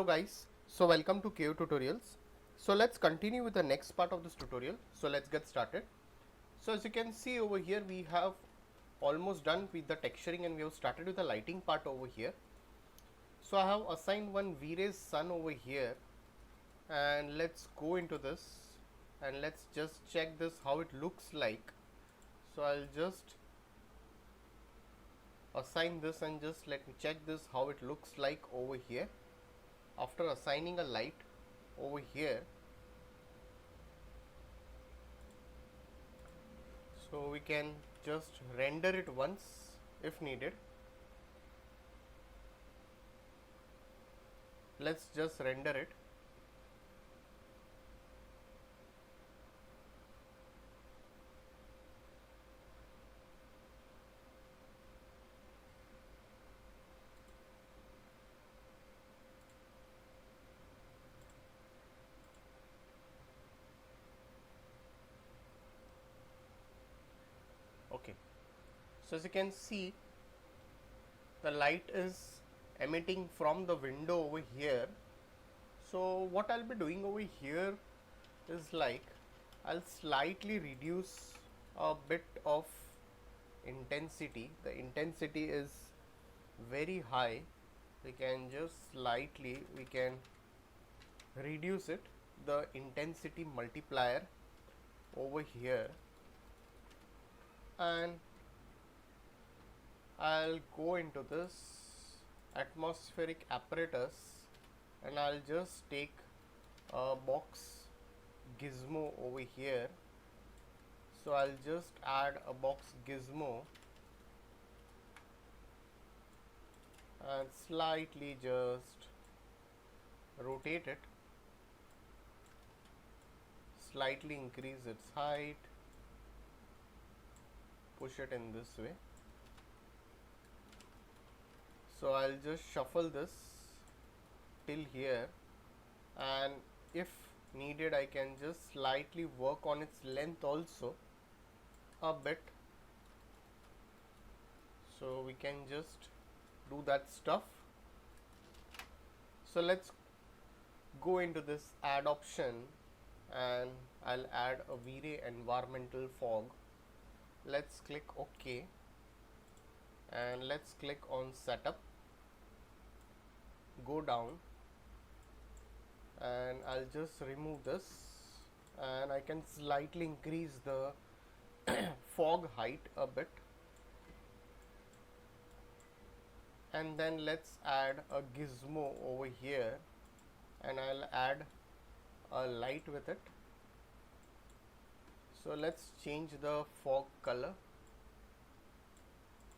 Hello guys, so welcome to KO Tutorials. So let's continue with the next part of this tutorial. So let's get started. So as you can see over here, we have almost done with the texturing and we have started with the lighting part over here. So I have assigned one Vray Sun over here, and let's go into this and let's just check this how it looks like. So I'll just assign this and just let me check this how it looks like over here. After assigning a light over here, so we can just render it once if needed. Let's just render it. Okay, so as you can see, the light is emitting from the window over here. So what I'll be doing over here is like I'll slightly reduce a bit of intensity. The intensity is very high. We can just slightly reduce it, the intensity multiplier over here, and I'll go into this atmospheric apparatus and I'll just take a box gizmo over here. So I'll just add a box gizmo and slightly just rotate it, slightly increase its height, push it in this way. So I'll just shuffle this till here, and if needed I can just slightly work on its length also a bit. So we can just do that stuff. So let's go into this add option and I'll add a Vray environmental fog. Let's click OK and let's click on setup, go down, and I'll just remove this and I can slightly increase the fog height a bit, and then let's add a gizmo over here and I'll add a light with it. So let's change the fog color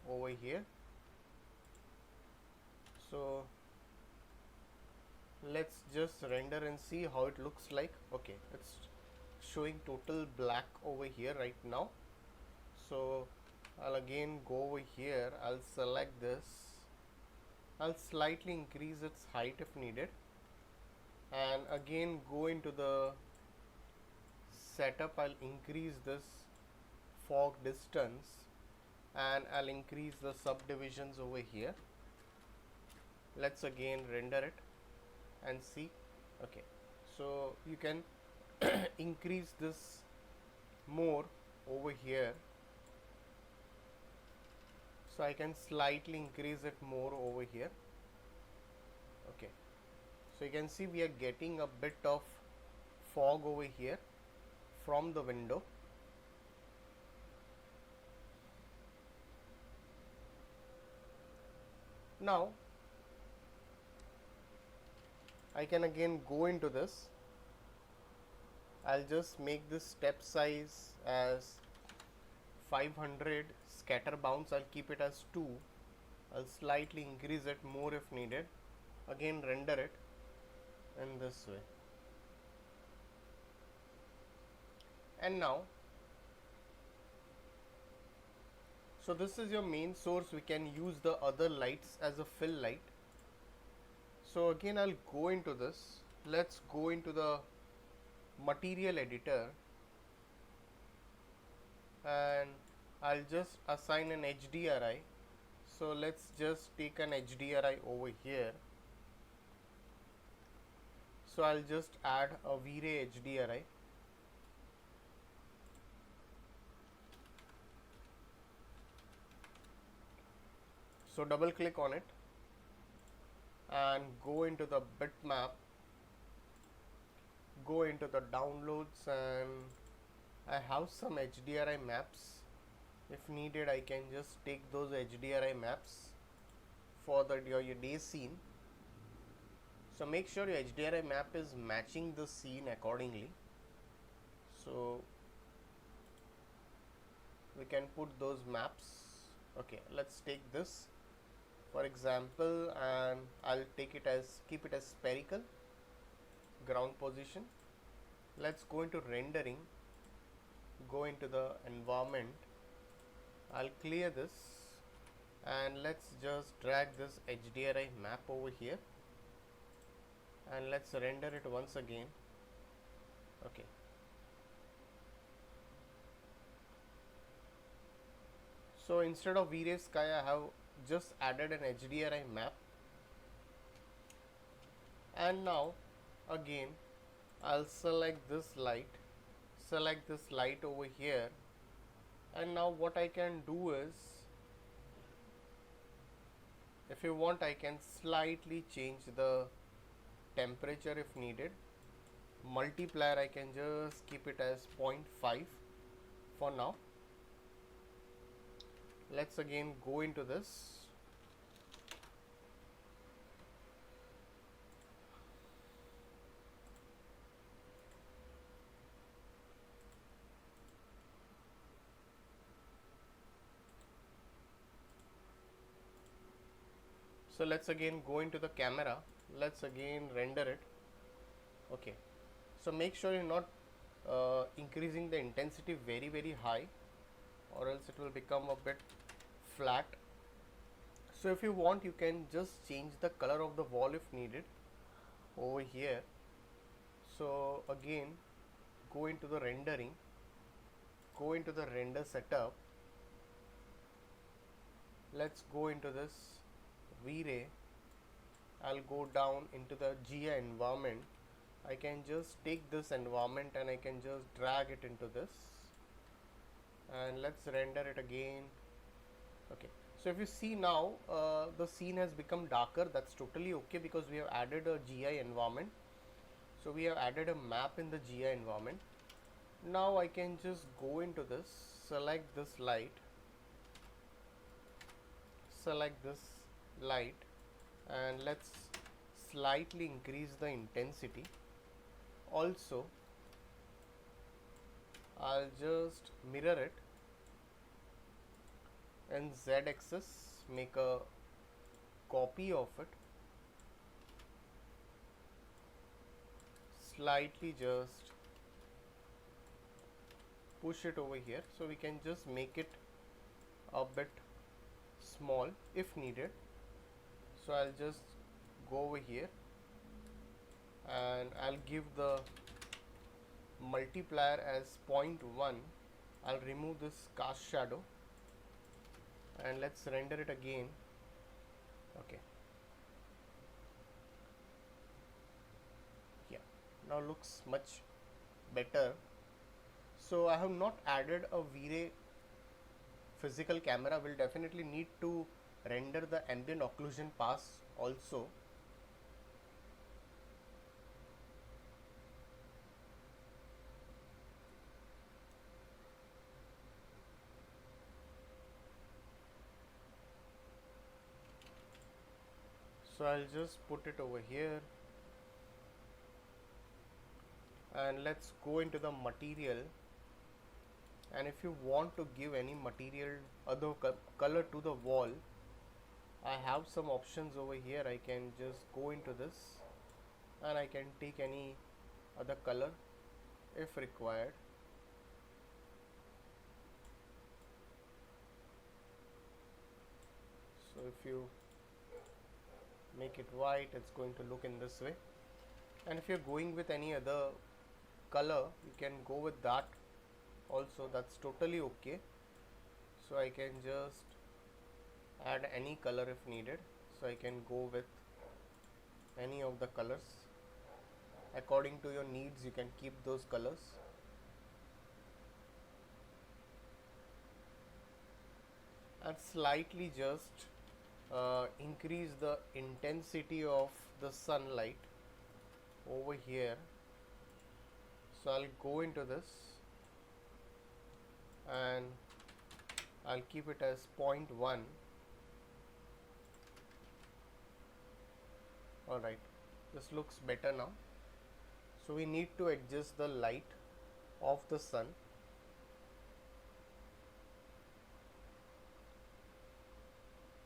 over here. So let's just render and see how it looks like. Okay, it's showing total black over here right now. So I'll again go over here, I'll select this, I'll slightly increase its height if needed, and again go into the setup, I'll increase this fog distance and I'll increase the subdivisions over here. Let's again render it and see. Okay, so you can increase this more over here. So I can slightly increase it more over here. Okay, so you can see we are getting a bit of fog over here from the window. Now I can again go into this. I'll just make this step size as 500, scatter bounce I'll keep it as 2. I'll slightly increase it more if needed. Again render it in this way. And now, so this is your main source. We can use the other lights as a fill light. So again I'll go into this. Let's go into the material editor and I'll just assign an HDRI. So let's just take an HDRI over here So I'll just add a Vray HDRI. So double click on it and go into the bitmap, go into the downloads, and I have some HDRI maps. If needed, I can just take those HDRI maps for your day scene. So make sure your HDRI map is matching the scene accordingly. So we can put those maps. Okay, let's take this for example, and I'll keep it as spherical ground position. Let's go into rendering, go into the environment. I'll clear this and let's just drag this HDRI map over here and let's render it once again. Okay, so instead of V-Ray sky, I have just added an HDRI map, and now again I'll select this light over here, and now what I can do is, if you want, I can slightly change the temperature if needed. Multiplier I can just keep it as 0.5 for now. Let's again go into this. So let's again go into the camera, let's again render it. Okay, so make sure you're not increasing the intensity very high, or else it will become a bit flat. So if you want, you can just change the color of the wall if needed over here. So again, go into the rendering, go into the render setup, let's go into this V-Ray. I'll go down into the GI environment. I can just take this environment and I can just drag it into this, and let's render it again. Okay, so if you see now, the scene has become darker. That's totally okay because we have added a GI environment. So we have added a map in the GI environment. Now I can just go into this, select this light, and let's slightly increase the intensity. Also, I'll just mirror it in Z-axis, make a copy of it, slightly just push it over here, so we can just make it a bit small if needed. So I'll just go over here and I'll give the multiplier as 0.1. I'll remove this cast shadow and let's render it again. Okay, yeah, now looks much better. So I have not added a V-Ray physical camera. Will definitely need to render the ambient occlusion pass also. So I'll just put it over here and let's go into the material, and if you want to give any material other color to the wall, I have some options over here. I can just go into this and I can take any other color if required. So if you make it white, it's going to look in this way, and if you're going with any other color, you can go with that also. That's totally okay. So I can just add any color if needed, so I can go with any of the colors. according to your needs you can keep those colors. And slightly just increase the intensity of the sunlight over here. So I'll go into this and I'll keep it as 0.1. Alright, this looks better now. So we need to adjust the light of the sun.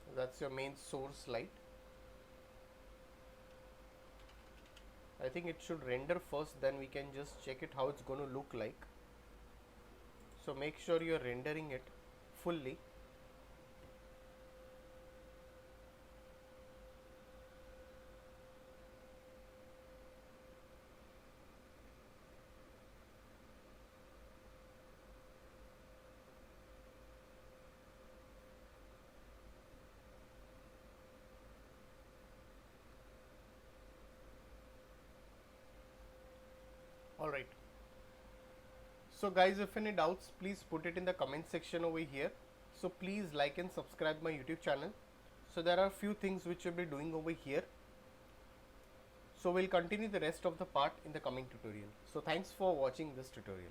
So that's your main source light. I think it should render first, then we can just check it how it's going to look like. So make sure you're rendering it fully. Alright. So guys, if any doubts, please put it in the comment section over here. So please like and subscribe my YouTube channel. So there are few things which we'll be doing over here. So we'll continue the rest of the part in the coming tutorial. So thanks for watching this tutorial.